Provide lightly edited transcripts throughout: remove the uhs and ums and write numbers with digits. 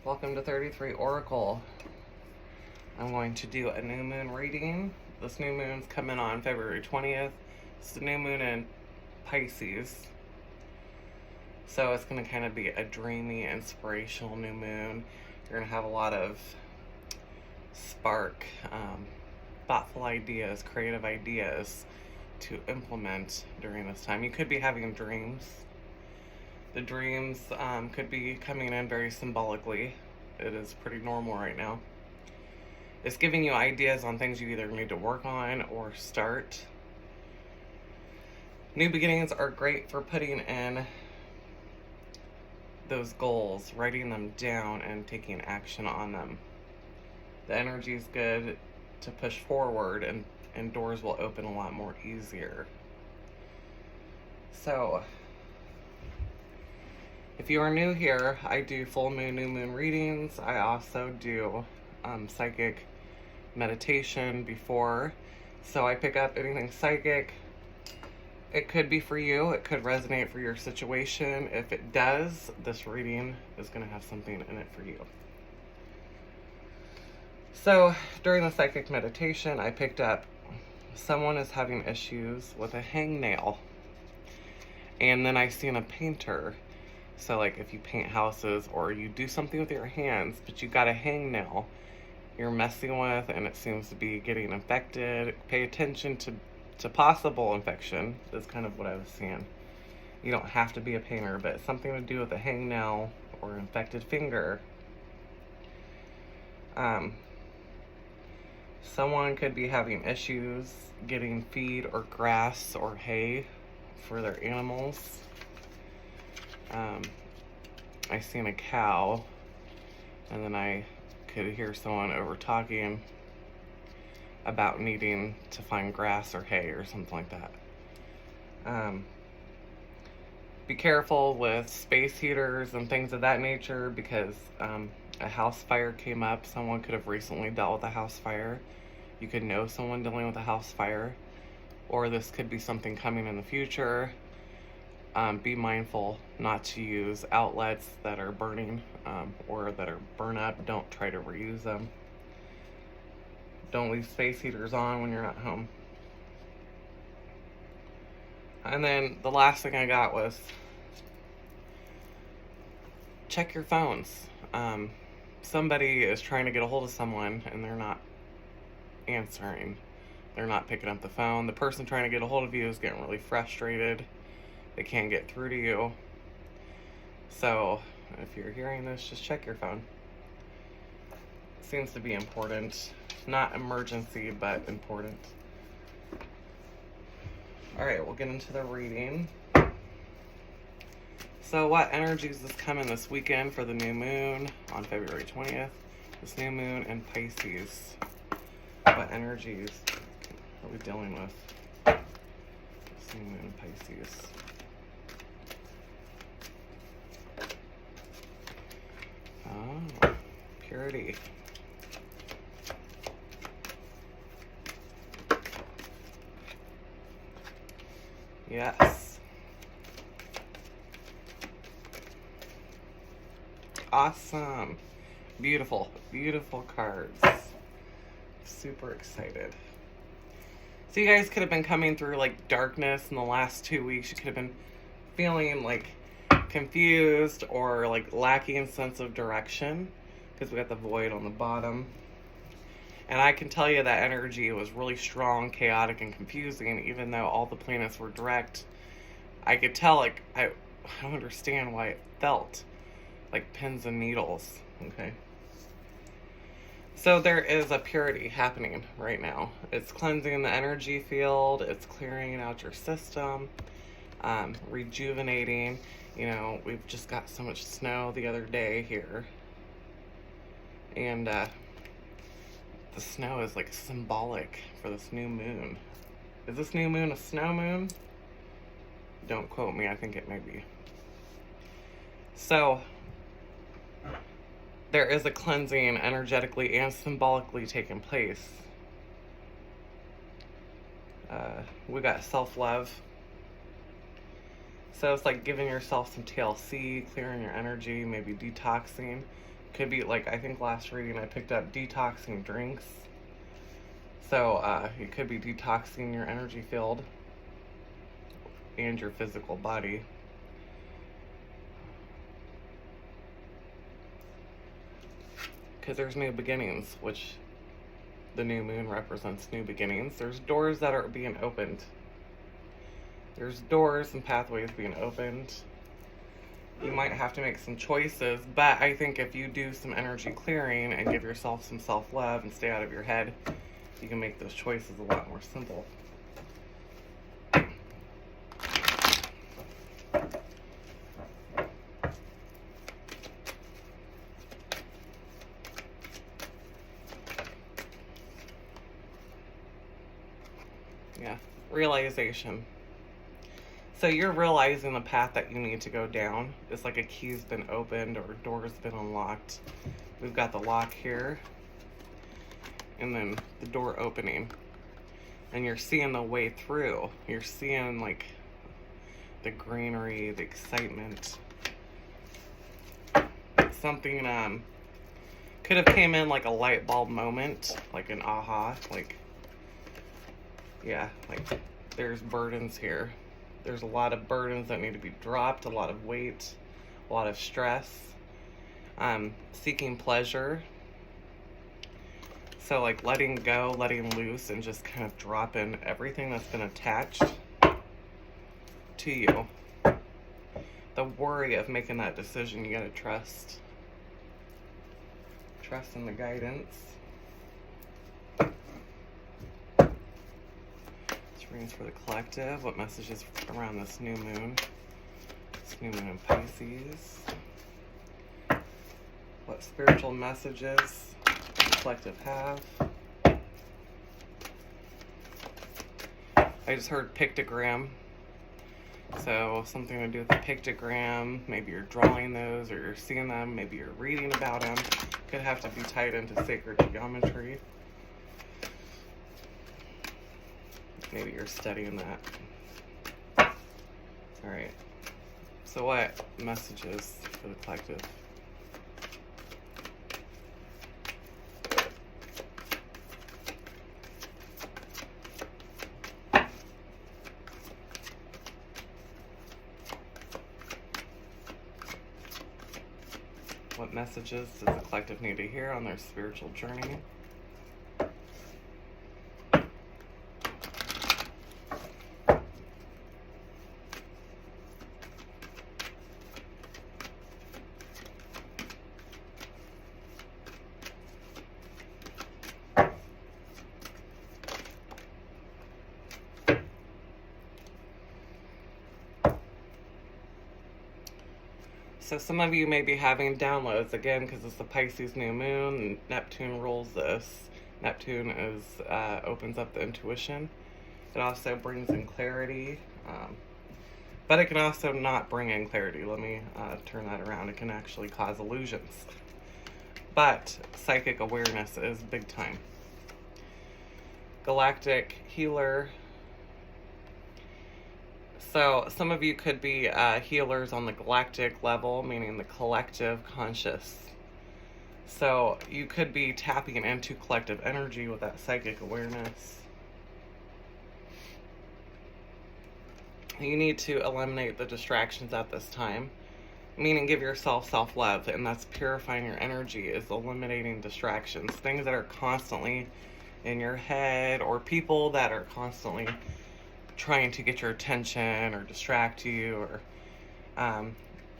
Welcome to 33 Oracle. I'm going to do a new moon reading. This new moon's coming on February 20th. It's the new moon in Pisces. So it's going to kind of be a dreamy, inspirational new moon. You're going to have a lot of spark, thoughtful ideas, creative ideas to implement during this time. You could be having dreams. The dreams could be coming in very symbolically. It is pretty normal right now. It's giving you ideas on things you either need to work on or start. New beginnings are great for putting in those goals, writing them down and taking action on them. The energy is good to push forward, and doors will open a lot more easier. So, if you are new here, I do full moon, new moon readings. I also do psychic meditation before. So I pick up anything psychic. It could be for you. It could resonate for your situation. If it does, this reading is going to have something in it for you. So during the psychic meditation, I picked up someone is having issues with a hangnail. And then I seen a painter. So like if you paint houses or you do something with your hands, but you got a hangnail you're messing with and it seems to be getting infected, pay attention to possible infection is kind of what I was seeing. You don't have to be a painter, but something to do with a hangnail or an infected finger. Someone could be having issues getting feed or grass or hay for their animals. I seen a cow, and then I could hear someone over talking about needing to find grass or hay or something like that. Be careful with space heaters and things of that nature because a house fire came up. Someone could have recently dealt with a house fire. You could know someone dealing with a house fire, or this could be something coming in the future. Be mindful not to use outlets that are burning or that are burn up. Don't try to reuse them. Don't leave space heaters on when you're not home. And then the last thing I got was check your phones. Somebody is trying to get a hold of someone and they're not answering. They're not picking up the phone. The person trying to get a hold of you is getting really frustrated. They can't get through to you. So if you're hearing this, just check your phone. Seems to be important. Not emergency, but important. All right, we'll get into the reading. So what energies is coming this weekend for the new moon on February 20th? This new moon in Pisces. What energies are we dealing with? This new moon in Pisces. Oh, purity. Yes. Awesome. Beautiful, beautiful cards. Super excited. So you guys could have been coming through like darkness in the last 2 weeks. You could have been feeling like confused or like lacking sense of direction because we got the void on the bottom. And I can tell you that energy was really strong, chaotic, and confusing. Even though all the planets were direct, I could tell, like, I don't understand why it felt like pins and needles. Okay. So there is a purity happening right now. It's cleansing the energy field. It's clearing out your system, rejuvenating. You know, we've just got so much snow the other day here. And the snow is like symbolic for this new moon. Is this new moon a snow moon? Don't quote me, I think it may be. So there is a cleansing energetically and symbolically taking place. We got self-love. So it's like giving yourself some TLC, clearing your energy, maybe detoxing. Could be like, I think last reading I picked up detoxing drinks. So it could be detoxing your energy field and your physical body. Because there's new beginnings, which the new moon represents new beginnings. There's doors that are being opened. There's doors and pathways being opened. You might have to make some choices, but I think if you do some energy clearing and give yourself some self-love and stay out of your head, you can make those choices a lot more simple. Yeah, realization. So you're realizing the path that you need to go down. It's like a key's been opened or a door's been unlocked. We've got the lock here, and then the door opening. And you're seeing the way through. You're seeing like the greenery, the excitement. Something could have came in like a light bulb moment, like an aha, like, yeah, like there's burdens here. There's a lot of burdens that need to be dropped, a lot of weight, a lot of stress, seeking pleasure. So like letting go, letting loose, and just kind of dropping everything that's been attached to you. The worry of making that decision, you gotta trust. Trust in the guidance. For the collective, what messages around this new moon? This new moon in Pisces. What spiritual messages the collective have? I just heard pictogram. So something to do with the pictogram. Maybe you're drawing those or you're seeing them. Maybe you're reading about them. Could have to be tied into sacred geometry. Maybe you're studying that. All right. So what messages for the collective? What messages does the collective need to hear on their spiritual journey? So some of you may be having downloads, again, because it's the Pisces new moon, and Neptune rules this. Neptune opens up the intuition. It also brings in clarity, but it can also not bring in clarity. Let me turn that around. It can actually cause illusions. But psychic awareness is big time. Galactic healer. So some of you could be healers on the galactic level, meaning the collective conscious. So you could be tapping into collective energy with that psychic awareness. You need to eliminate the distractions at this time, meaning give yourself self-love, and that's purifying your energy, is eliminating distractions, things that are constantly in your head, or people that are constantly trying to get your attention or distract you or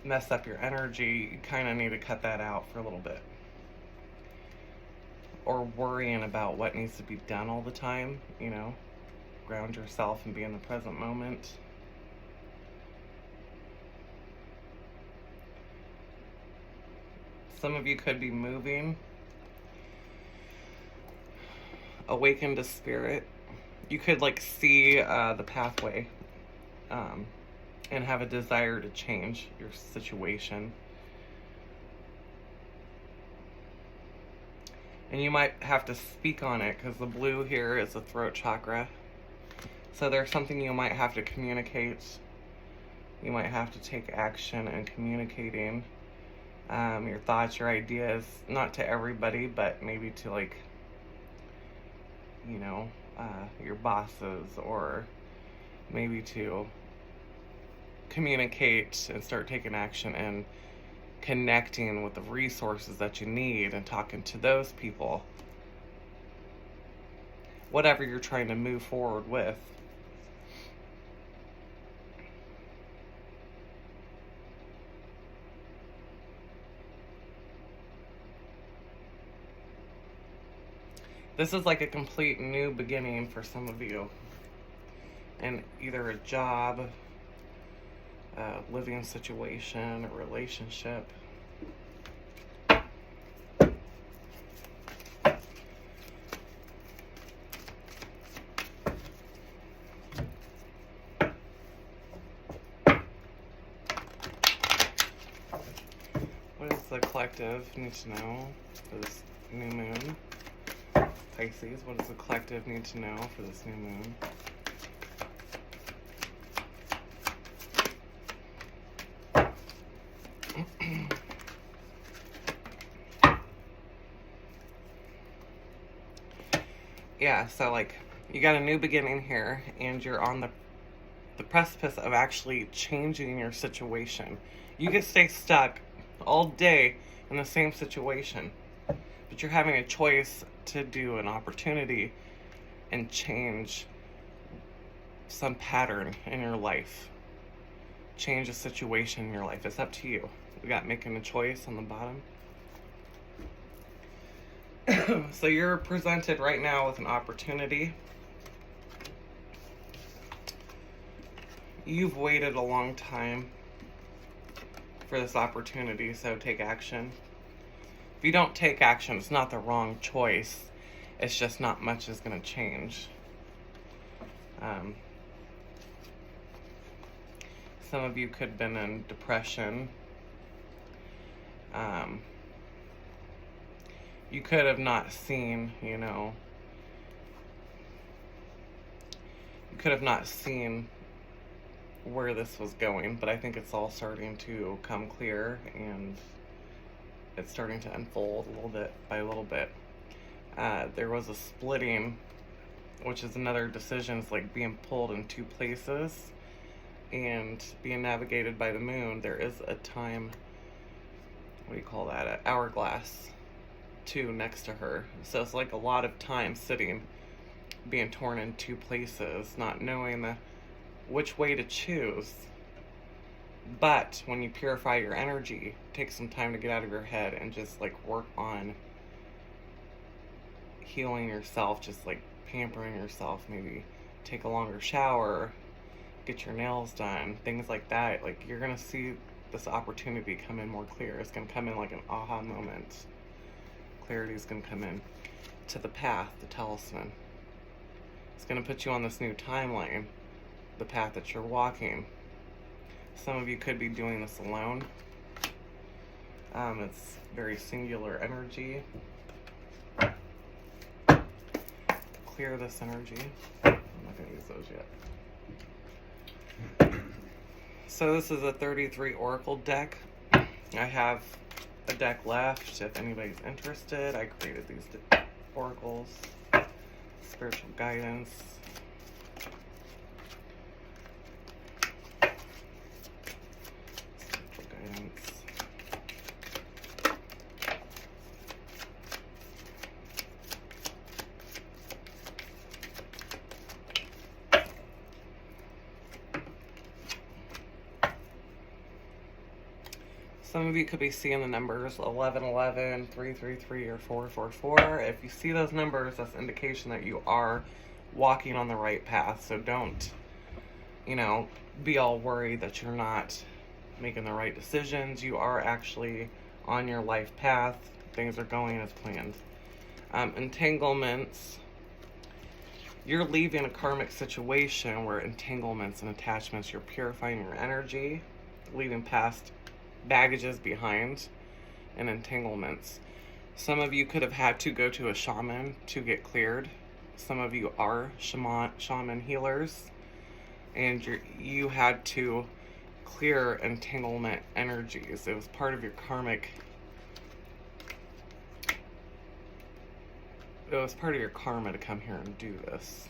mess up your energy. You kind of need to cut that out for a little bit. Or worrying about what needs to be done all the time, you know. Ground yourself and be in the present moment. Some of you could be moving. Awaken to spirit. You could like see the pathway and have a desire to change your situation. And you might have to speak on it, because the blue here is the throat chakra. So there's something you might have to communicate. You might have to take action in communicating your thoughts, your ideas, not to everybody, but maybe to, like, you know, your bosses, or maybe to communicate and start taking action and connecting with the resources that you need and talking to those people. Whatever you're trying to move forward with. This is like a complete new beginning for some of you. And either a job, living situation, a relationship. What does the collective need to know for this new moon? Pisces, what does the collective need to know for this new moon? Yeah, so like you got a new beginning here, and you're on the precipice of actually changing your situation. You could stay stuck all day in the same situation, but you're having a choice to do an opportunity and change some pattern in your life. Change a situation in your life. It's up to you. We got making a choice on the bottom. So you're presented right now with an opportunity. You've waited a long time for this opportunity, so take action. If you don't take action, it's not the wrong choice. It's just not much is going to change. Some of you could have been in depression. You could have not seen, you could have not seen where this was going, but I think it's all starting to come clear, and it's starting to unfold a little bit by a little bit. There was a splitting, which is another decision. It's like being pulled in two places and being navigated by the moon. There is a time, what do you call that? An hourglass, too, next to her. So it's like a lot of time sitting, being torn in two places, not knowing which way to choose. But when you purify your energy, take some time to get out of your head and just like work on healing yourself, just like pampering yourself. Maybe take a longer shower, get your nails done, things like that. Like, you're gonna see this opportunity come in more clear. It's gonna come in like an aha moment. Clarity is gonna come in to the path, the talisman. It's gonna put you on this new timeline, the path that you're walking. Some of you could be doing this alone. It's very singular energy. Clear this energy. I'm not going to use those yet. So this is a 33 oracle deck. I have a deck left if anybody's interested. I created these oracles. Spiritual guidance. Some of you could be seeing the numbers 1111, 333, or 444. If you see those numbers, that's indication that you are walking on the right path. So don't, be all worried that you're not making the right decisions. You are actually on your life path. Things are going as planned. Entanglements. You're leaving a karmic situation where entanglements and attachments, you're purifying your energy, leaving past baggages behind, and entanglements. Some of you could have had to go to a shaman to get cleared. Some of you are shaman healers, and you had to clear entanglement energies. It was part of your karmic. It was part of your karma to come here and do this.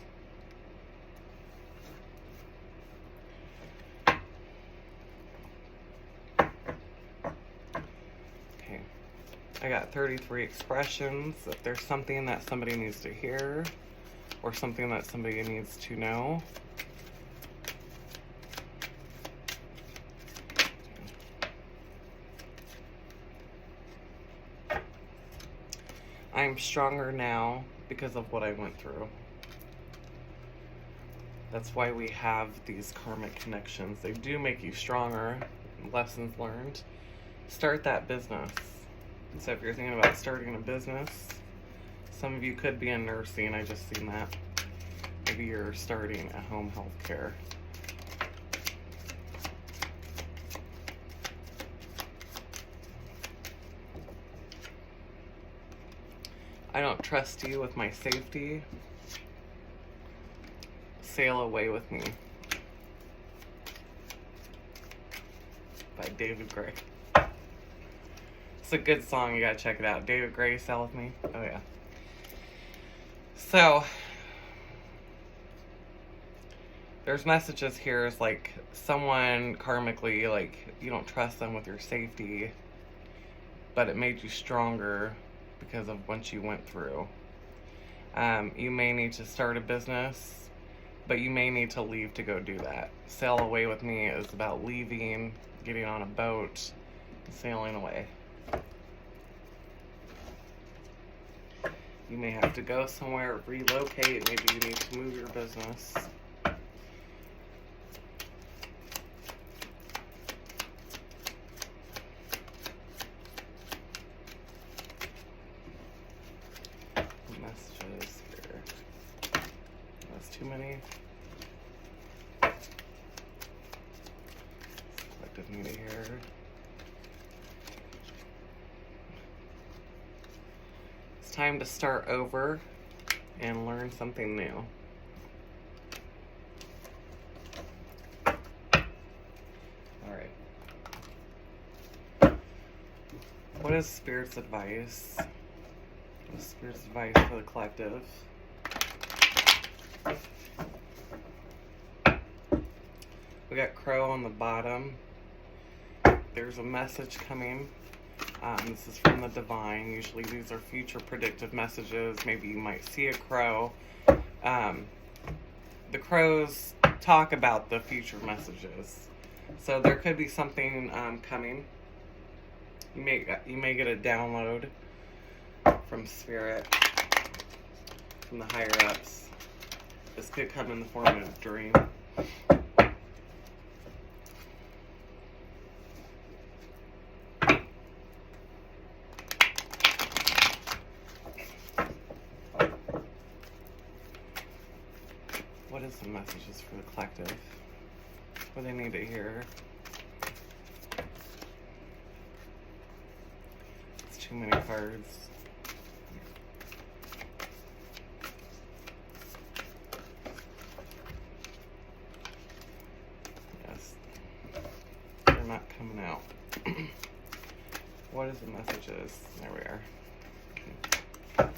Okay. I got 33 expressions. If there's something that somebody needs to hear or something that somebody needs to know. I'm stronger now because of what I went through. That's why we have these karmic connections. They do make you stronger. Lessons learned. Start that business. So if you're thinking about starting a business, some of you could be in nursing. I just seen that. Maybe you're starting a home health care. I don't trust you with my safety. Sail away with me. By David Gray. It's a good song. You gotta check it out. David Gray, Sail with Me. Oh yeah. So there's messages here. It's like someone karmically, like you don't trust them with your safety, but it made you stronger because of what you went through. You may need to start a business, but you may need to leave to go do that. Sail away with me is about leaving, getting on a boat, sailing away. You may have to go somewhere, relocate, maybe you need to move your business. Messages here. That's too many. Collective media here. It's time to start over and learn something new. Alright. What is Spirit's advice? What is Spirit's advice for the collective? We got Crow on the bottom. There's a message coming. This is from the divine. Usually these are future predictive messages. Maybe you might see a crow. The crows talk about the future messages. So there could be something coming. You may get a download from Spirit, from the higher ups. This could come in the form of a dream. What is the messages for the collective? What do they need to hear? It's too many cards. Yes. They're not coming out. What is the messages? There we are. Okay.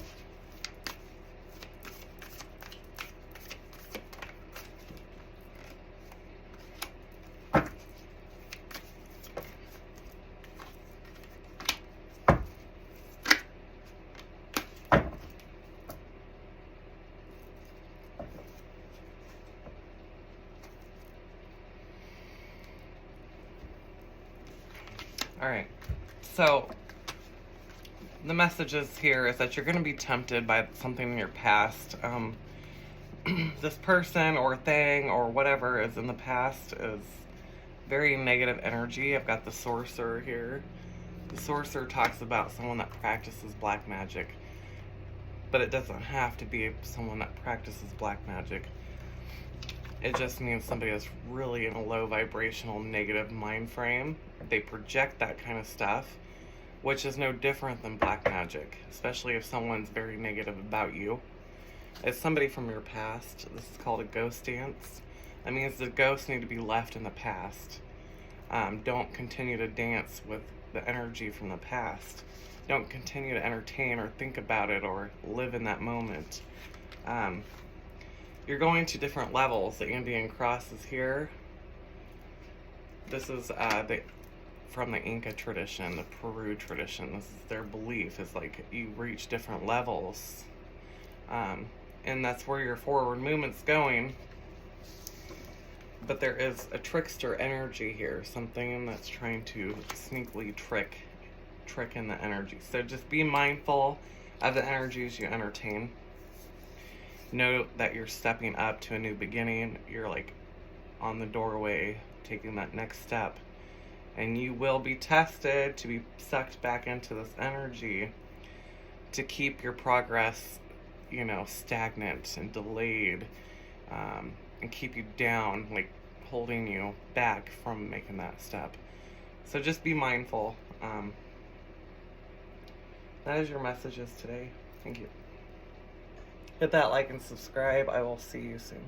Alright, so the messages here is that you're going to be tempted by something in your past. This person or thing or whatever is in the past is very negative energy. I've got the sorcerer here. The sorcerer talks about someone that practices black magic, but it doesn't have to be someone that practices black magic. It just means somebody that's really in a low vibrational negative mind frame. They project that kind of stuff, which is no different than black magic, especially if someone's very negative about you. It's somebody from your past. This is called a ghost dance. That means the ghosts need to be left in the past. Don't continue to dance with the energy from the past. Don't continue to entertain or think about it or live in that moment. You're going to different levels. The Indian cross is here. This is from the Inca tradition, the Peru tradition. This is their belief, is like you reach different levels. And that's where your forward movement's going. But there is a trickster energy here, something that's trying to sneakily trick in the energy. So just be mindful of the energies you entertain. Know that you're stepping up to a new beginning. You're like on the doorway, taking that next step. And you will be tested to be sucked back into this energy to keep your progress, you know, stagnant and delayed, and keep you down, like holding you back from making that step. So just be mindful. That is your messages today. Thank you. Hit that like and subscribe. I will see you soon.